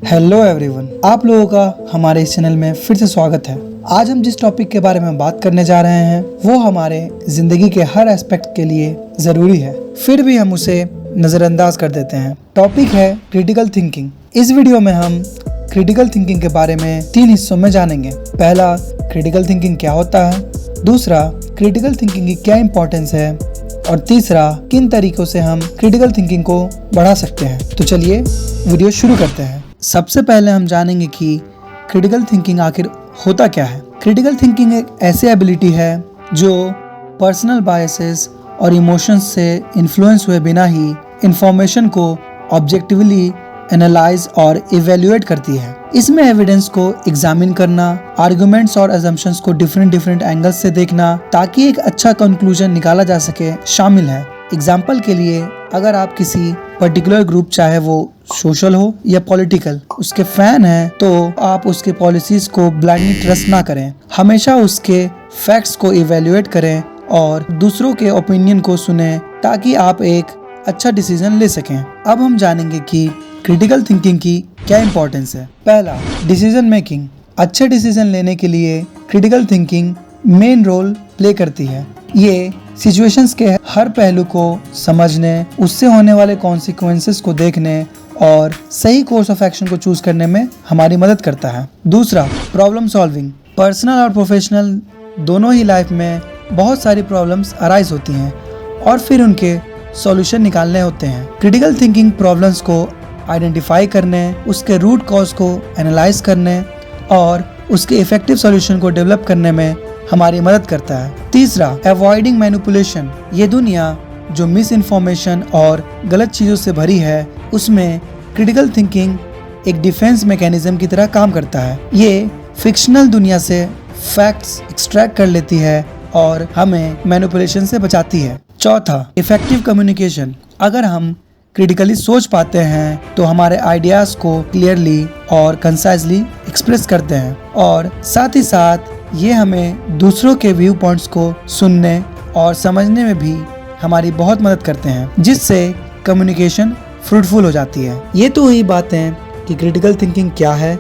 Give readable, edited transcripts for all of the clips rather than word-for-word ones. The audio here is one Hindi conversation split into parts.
हेलो एवरीवन, आप लोगों का हमारे इस चैनल में फिर से स्वागत है। आज हम जिस टॉपिक के बारे में बात करने जा रहे हैं वो हमारे जिंदगी के हर एस्पेक्ट के लिए जरूरी है, फिर भी हम उसे नजरअंदाज कर देते हैं। टॉपिक है क्रिटिकल थिंकिंग। इस वीडियो में हम क्रिटिकल थिंकिंग के बारे में 3 हिस्सों में जानेंगे। पहला, क्रिटिकल थिंकिंग क्या होता है। दूसरा, क्रिटिकल थिंकिंग की क्या इंपॉर्टेंस है। और तीसरा, किन तरीकों से हम क्रिटिकल थिंकिंग को बढ़ा सकते हैं। तो चलिए वीडियो शुरू करते हैं। सबसे पहले हम जानेंगे कि क्रिटिकल थिंकिंग आखिर होता क्या है। क्रिटिकल थिंकिंग एक ऐसी एबिलिटी है जो पर्सनल बायसेस और इमोशंस से इन्फ्लुएंस हुए बिना ही इंफॉर्मेशन को ऑब्जेक्टिवली एनालाइज और इवेल्युएट करती है। इसमें एविडेंस को एग्जामिन करना, आर्गुमेंट्स और असम्पशंस को डिफरेंट एंगल्स से देखना ताकि एक अच्छा कंक्लूजन निकाला जा सके शामिल है। एग्जाम्पल के लिए, अगर आप किसी पर्टिकुलर ग्रुप, चाहे वो सोशल हो या पॉलिटिकल, उसके फैन हैं तो आप उसके पॉलिसीज को ब्लाइंडली ट्रस्ट ना करें। हमेशा उसके फैक्ट्स को इवेल्युएट करें और दूसरों के ओपिनियन को सुने ताकि आप एक अच्छा डिसीजन ले सकें। अब हम जानेंगे कि क्रिटिकल थिंकिंग की क्या इंपॉर्टेंस है। पहला, डिसीजन मेकिंग। अच्छे डिसीजन लेने के लिए critical thinking main role play करती है। ये सिचुएशंस के हर पहलू को समझने, उससे होने वाले कॉन्सिक्वेंसेस को देखने और सही कोर्स ऑफ एक्शन को चूज करने में हमारी मदद करता है। दूसरा, प्रॉब्लम सॉल्विंग। पर्सनल और प्रोफेशनल दोनों ही लाइफ में बहुत सारी प्रॉब्लम्स अराइज होती हैं और फिर उनके सॉल्यूशन निकालने होते हैं। क्रिटिकल थिंकिंग प्रॉब्लम्स को आइडेंटिफाई करने, उसके रूट कॉज को एनालाइज करने और उसके इफेक्टिव सॉल्यूशन को डेवलप करने में हमारी मदद करता है। तीसरा, अवॉइडिंग मैनिपुलेशन। ये दुनिया जो मिस इन्फॉर्मेशन और गलत चीज़ों से भरी है, उसमें क्रिटिकल थिंकिंग एक डिफेंस मैकेनिज्म की तरह काम करता है। ये फिक्शनल दुनिया से फैक्ट्स एक्सट्रैक्ट कर लेती है और हमें मैनिपुलेशन से बचाती है। चौथा, इफेक्टिव कम्युनिकेशन। अगर हम क्रिटिकली सोच पाते हैं तो हमारे आइडियाज को क्लियरली और कंसाइजली एक्सप्रेस करते हैं और साथ ही साथ ये हमें दूसरों के व्यू पॉइंट्स को सुनने और समझने में भी हमारी बहुत मदद करते हैं, जिससे कम्युनिकेशन फ्रूटफुल हो जाती है। ये तो हुई बातें कि क्रिटिकल थिंकिंग क्या है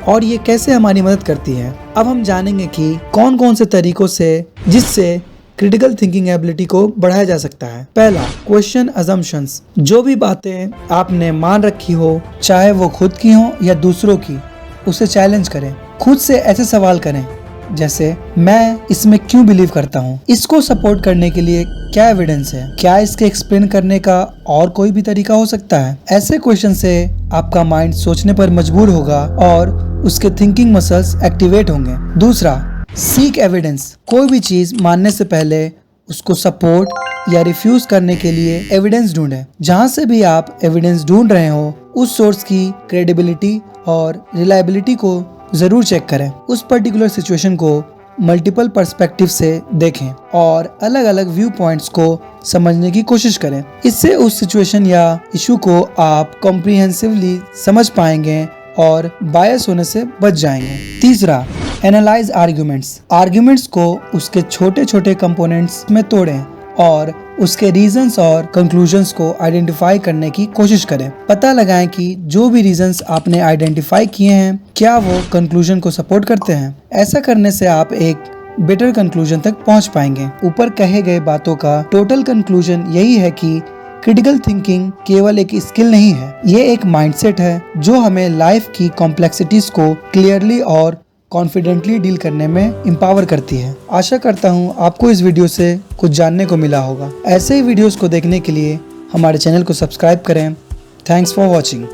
और ये कैसे हमारी मदद करती है। अब हम जानेंगे कि कौन कौन से तरीकों से जिससे क्रिटिकल थिंकिंग एबिलिटी को बढ़ाया जा सकता है। पहला, क्वेश्चन अजम्पशंस। जो भी बातें आपने मान रखी हो, चाहे वो खुद की हो या दूसरों की, उसे चैलेंज करें। खुद से ऐसे सवाल करें जैसे, मैं इसमें क्यों बिलीव करता हूँ, इसको सपोर्ट करने के लिए क्या एविडेंस है, क्या इसके एक्सप्लेन करने का और कोई भी तरीका हो सकता है। ऐसे क्वेश्चन से आपका माइंड सोचने पर मजबूर होगा और उसके थिंकिंग मसल्स एक्टिवेट होंगे। दूसरा, सीक एविडेंस। कोई भी चीज मानने से पहले उसको सपोर्ट या रिफ्यूज करने के लिए एविडेंस ढूंढें। जहाँ से भी आप एविडेंस ढूंढ रहे हो, उस सोर्स की क्रेडिबिलिटी और रिलायबिलिटी को जरूर चेक करें। उस पर्टिकुलर सिचुएशन को मल्टीपल पर्सपेक्टिव से देखें और अलग अलग व्यू पॉइंट्स को समझने की कोशिश करें। इससे उस सिचुएशन या इशू को आप कॉम्प्रिहेंसिवली समझ पाएंगे और बायस होने से बच जाएंगे। तीसरा, एनालाइज आर्ग्यूमेंट्स। आर्ग्यूमेंट्स को उसके छोटे छोटे कंपोनेंट्स में तोड़ें और उसके रीजंस और कंक्लूजन्स को आइडेंटिफाई करने की कोशिश करें। पता लगाएं कि जो भी रीजंस आपने आइडेंटिफाई किए हैं, क्या वो कंक्लूजन को सपोर्ट करते हैं। ऐसा करने से आप एक बेटर कंक्लूजन तक पहुंच पाएंगे। ऊपर कहे गए बातों का टोटल कंक्लूजन यही है कि क्रिटिकल थिंकिंग केवल एक स्किल नहीं है, ये एक माइंडसेट है जो हमें लाइफ की कॉम्प्लेक्सिटीज को क्लियरली और कॉन्फिडेंटली डील करने में एम्पावर करती है। आशा करता हूँ आपको इस वीडियो से कुछ जानने को मिला होगा। ऐसे ही वीडियोस को देखने के लिए हमारे चैनल को सब्सक्राइब करें। Thanks for watching.